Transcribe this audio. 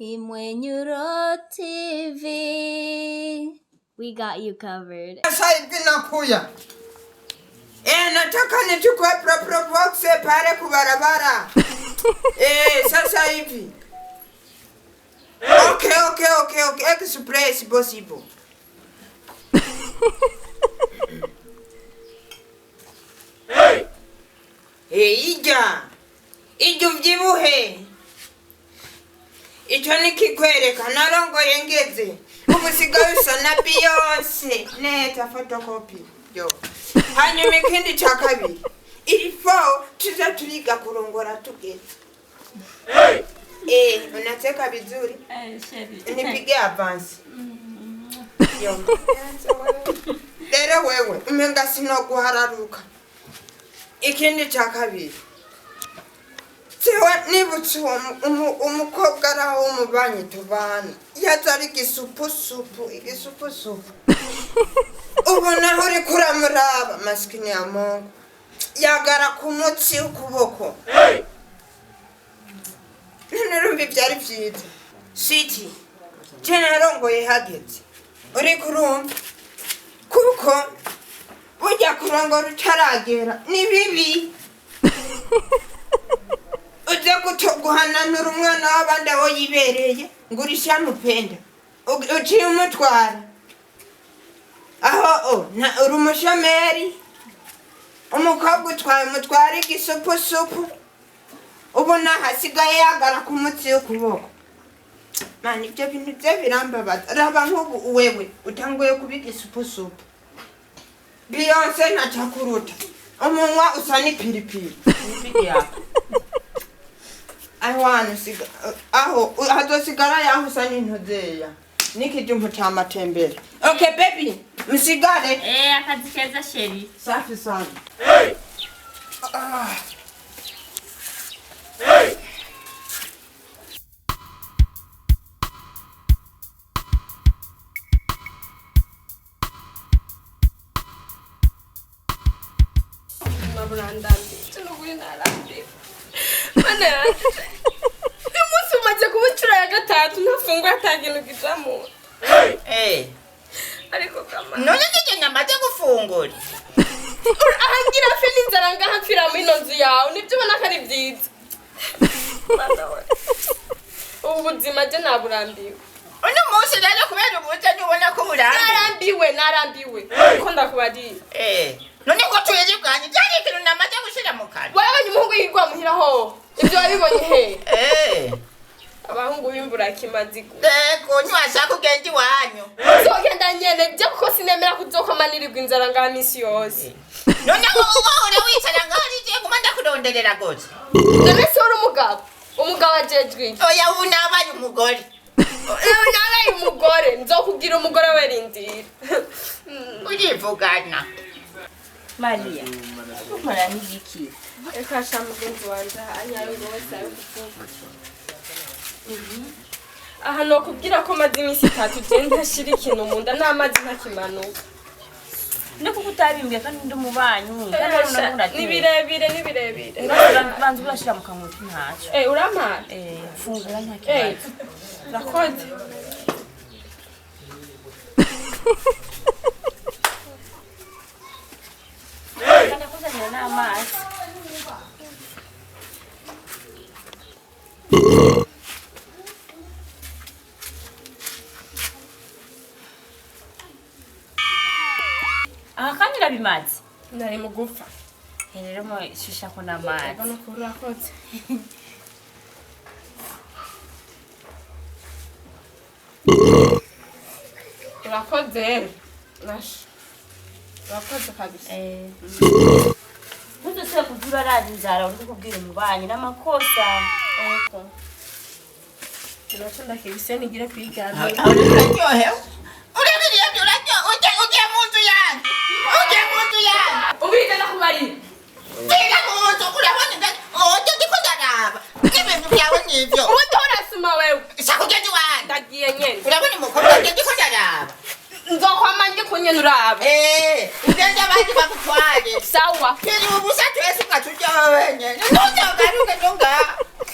Imwenyuro TV. We got you covered. Sasa hivi nakuya. Nataka nichukue probox pale kwa barabara. Sasa hivi. Okay. Express possible. Ija mjibuhe. Icyo nikikwereka narongoye ngeze. Ubusigaye usa na Beyonce. Neta photocopy. Yo. Hanyuma ikindi cya kabiri. Ilifo tuza turiga kurongora tugeze. Unateka vizuri? Nipige avance. Yo. Lero wewe umenga sinoguhararuka. Ikindi cya kabiri. Sewa nibutse umukobwa araho umubanye tubana yazari igisupu ubona uri kuramuraba maskini ya Mungu yagara ku mutsi ukuboko none byari byiza siti narongoye hageze uri kurumva kuko bujya kurongora utaragera ni bibi uje guhananura umwana w'abandi aho yibereye ngo urisha mupenda uciye umutwara aho uri umushomeri umukobwa umutwara igisupusupu ubona hasigaye yagara ku mutsi w'ukuboko mani ibyo bintu bye birambabaza raba nk'ubu wewe utanguye kuba igisupusupu Beyonce ntacyakuruta umunwa usa n'ipiripiri aho hazosigara yaho usa n'intozeya nikijumbu cha matembele. Okay baby, msigare. Akazi keza sheri. Safi sana. Mana umunsi umaze kubucura ya gatatu ntafungura atakintu kijamo. Ariko kama none kije nyamaze gufungura ahangira fili inzara ngaha mfira mu inonzu yawe nibyo ubona ko ari byiza. Ubuzima je naburambiwe uno munsi rero kubera ubuje ubona ko burambiwe narambiwe ko ndakubari none ngo tuyeje bwanyu cyane ikintu namaze gushira mu kanwa wabonye umuhungu yigwa muhiraho ibyo wabibonye he abahungu bimbura kimazigo kunywa kugenzi wanyu zogenda nyene byo kuko sinemera kuzokamanirirwa inzara ngaha misi yose none ure wicara ngaho rigiye kumanda kuronderera gose none se uri umugabo ajejwe oya unabaye umugore nzokubwira umugore we rindira urivugana Maria, ukora nigiki? Eka shamugenzi wanje anyayo gose ayo kuvuga. Aha no kubwira ko mazi imisi 3 je ntashira ikintu mu nda n'amazi ntakimanuka. Ne kuko utabimbye kandi ndi mubanyi. Ni birebire. Banzu bashira mu kanwa ntacyo. Uramara? Fungura ntakibazo. Rakode. Akanyira bimazi. Nari mugufa. Rero mo shisha ko namazi. Bano kura kote. Rakode. Rakode kabisa. Ntuzo se kujura radi nzara uri kubwira umubanyi n'amakosa. Tunachonda kibise nigire kwigana. Uraryohe. Urabiriye byurajyo uje munzu yanyu. Ubita nakubari. Biga munzu urabona uje ndikudaraba. Ibintu byawe nivyo. Utorasuma wewe. Shakugenzi wanyu. Ndagiye nyene. Urabona umukobwa ndikudaraba. Nzokwama ndi kunyene uraba. Ugende abandi bakutware. Sawa. Kiri ubusa twese ukatujya wenyene. Ntuzogaruke nyonga.